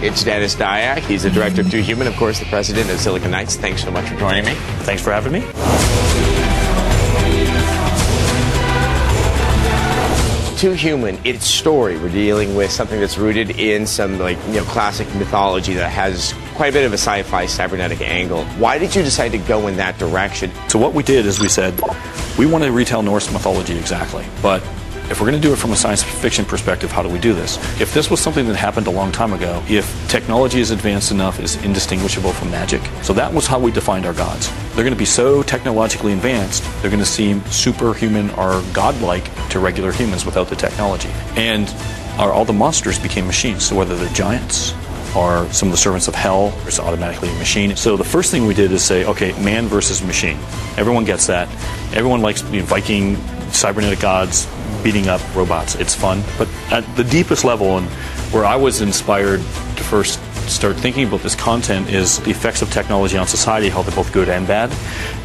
It's Dennis Dyack. He's the director of Two Human, of course, the president of Silicon Knights. Thanks so much for joining me. Thanks for having me. Two Human, its story, we're dealing with something that's rooted in some classic mythology that has quite a bit of a sci-fi cybernetic angle. Why did you decide to go in that direction? So what we did is we said, we want to retell Norse mythology exactly, but if we're going to do it from a science fiction perspective, how do we do this? If this was something that happened a long time ago, if technology is advanced enough, is indistinguishable from magic. So that was how we defined our gods. They're going to be so technologically advanced, they're going to seem superhuman or godlike to regular humans without the technology. And all the monsters became machines. So whether they're giants or some of the servants of hell, it's automatically a machine. So the first thing we did is say, okay, man versus machine. Everyone gets that. Everyone likes Viking, cybernetic gods, beating up robots. It's fun. But at the deepest level, and where I was inspired to first start thinking about this content, is the effects of technology on society, how they're both good and bad.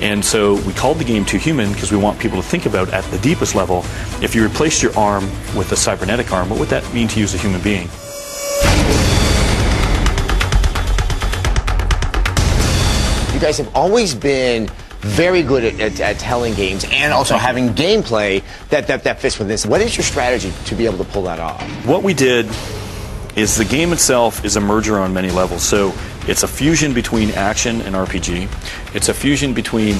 And so we called the game Two Human because we want people to think about, at the deepest level, if you replaced your arm with a cybernetic arm, what would that mean to you as a human being? You guys have always been very good at telling games and also having gameplay that fits with this. What is your strategy to be able to pull that off? What we did is the game itself is a merger on many levels. So it's a fusion between action and RPG. It's a fusion between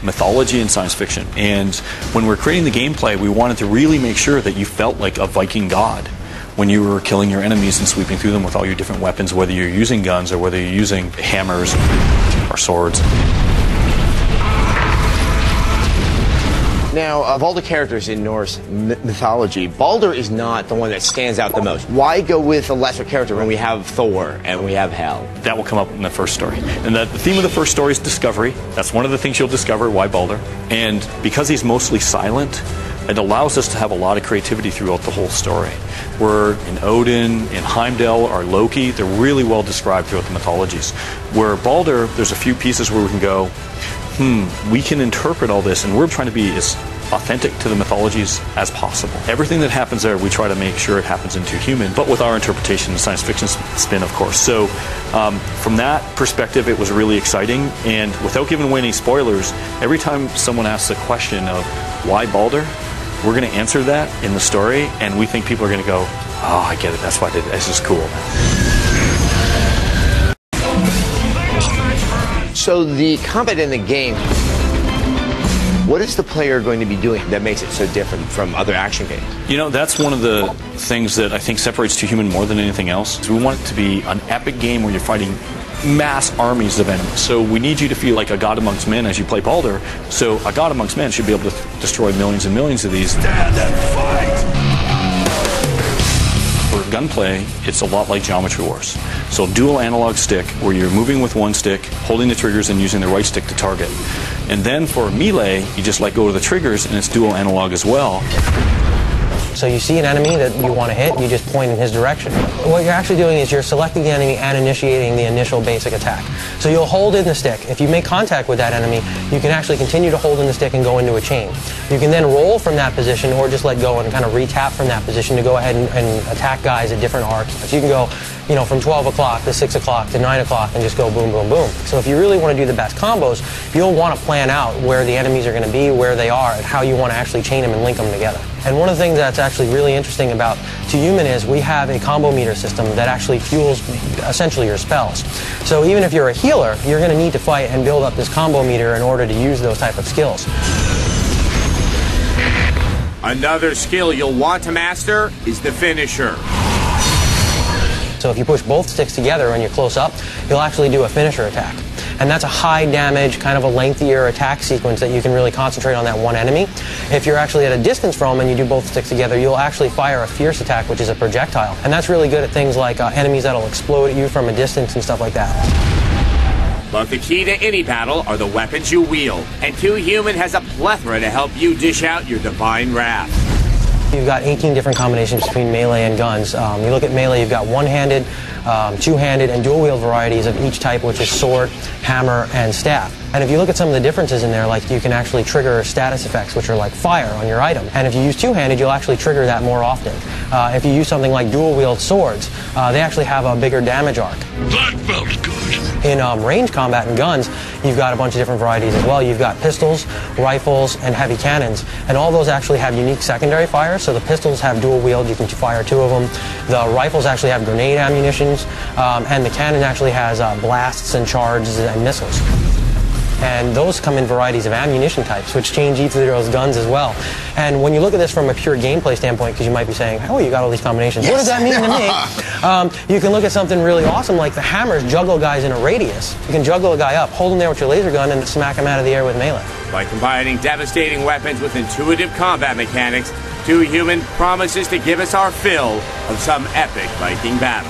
mythology and science fiction. And when we're creating the gameplay, we wanted to really make sure that you felt like a Viking god when you were killing your enemies and sweeping through them with all your different weapons, whether you're using guns or whether you're using hammers or swords. Now, of all the characters in Norse mythology, Baldur is not the one that stands out the most. Why go with a lesser character when we have Thor and we have Hel? That will come up in the first story. And the theme of the first story is discovery. That's one of the things you'll discover, why Baldur. And because he's mostly silent, it allows us to have a lot of creativity throughout the whole story. Where in Odin, in Heimdall, or Loki, they're really well described throughout the mythologies. Where Baldur, there's a few pieces where we can go, we can interpret all this, and we're trying to be as authentic to the mythologies as possible. Everything that happens there, we try to make sure it happens in Two Human, but with our interpretation and science fiction spin, of course. So from that perspective, it was really exciting, and without giving away any spoilers, every time someone asks a question of why Baldur, we're going to answer that in the story, and we think people are going to go, oh, I get it, that's why I did it, this is cool. So the combat in the game, what is the player going to be doing that makes it so different from other action games? You know, that's one of the things that I think separates Two Human more than anything else. We want it to be an epic game where you're fighting mass armies of enemies. So we need you to feel like a god amongst men as you play Baldur. So a god amongst men should be able to destroy millions and millions of these. Stand and fight! For gunplay, it's a lot like Geometry Wars. So dual analog stick, where you're moving with one stick, holding the triggers and using the right stick to target. And then for melee, you just let go of the triggers and it's dual analog as well. So you see an enemy that you want to hit, you just point in his direction. What you're actually doing is you're selecting the enemy and initiating the initial basic attack. So you'll hold in the stick. If you make contact with that enemy, you can actually continue to hold in the stick and go into a chain. You can then roll from that position or just let go and kind of re-tap from that position to go ahead and attack guys at different arcs. So you can go, from 12 o'clock to 6 o'clock to 9 o'clock and just go boom, boom, boom. So if you really want to do the best combos, you'll want to plan out where the enemies are going to be, where they are, and how you want to actually chain them and link them together. And one of the things that's actually really interesting about Two Human is we have a combo meter system that actually fuels essentially your spells. So even if you're a healer, you're going to need to fight and build up this combo meter in order to use those type of skills. Another skill you'll want to master is the finisher. So if you push both sticks together when you're close up, you'll actually do a finisher attack. And that's a high damage, kind of a lengthier attack sequence that you can really concentrate on that one enemy. If you're actually at a distance from them and you do both sticks together, you'll actually fire a fierce attack, which is a projectile. And that's really good at things like enemies that'll explode at you from a distance and stuff like that. But the key to any battle are the weapons you wield. And Two Human has a plethora to help you dish out your divine wrath. You've got 18 different combinations between melee and guns. You look at melee, you've got one-handed, two-handed and dual-wield varieties of each type, which is sword, hammer, and staff. And if you look at some of the differences in there, like you can actually trigger status effects, which are like fire on your item. And if you use two-handed, you'll actually trigger that more often. If you use something like dual-wield swords, they actually have a bigger damage arc. That felt good. In range combat and guns, you've got a bunch of different varieties as well. You've got pistols, rifles, and heavy cannons. And all those actually have unique secondary fires. So the pistols have dual wield, you can fire 2 of them. The rifles actually have grenade ammunitions, and the cannon actually has blasts and charges and missiles. And those come in varieties of ammunition types, which change each of those guns as well. And when you look at this from a pure gameplay standpoint, because you might be saying, oh, you got all these combinations. Yes. What does that mean to me? You can look at something really awesome like the hammers juggle guys in a radius. You can juggle a guy up, hold him there with your laser gun, and smack him out of the air with melee. By combining devastating weapons with intuitive combat mechanics, Too Human promises to give us our fill of some epic Viking battle.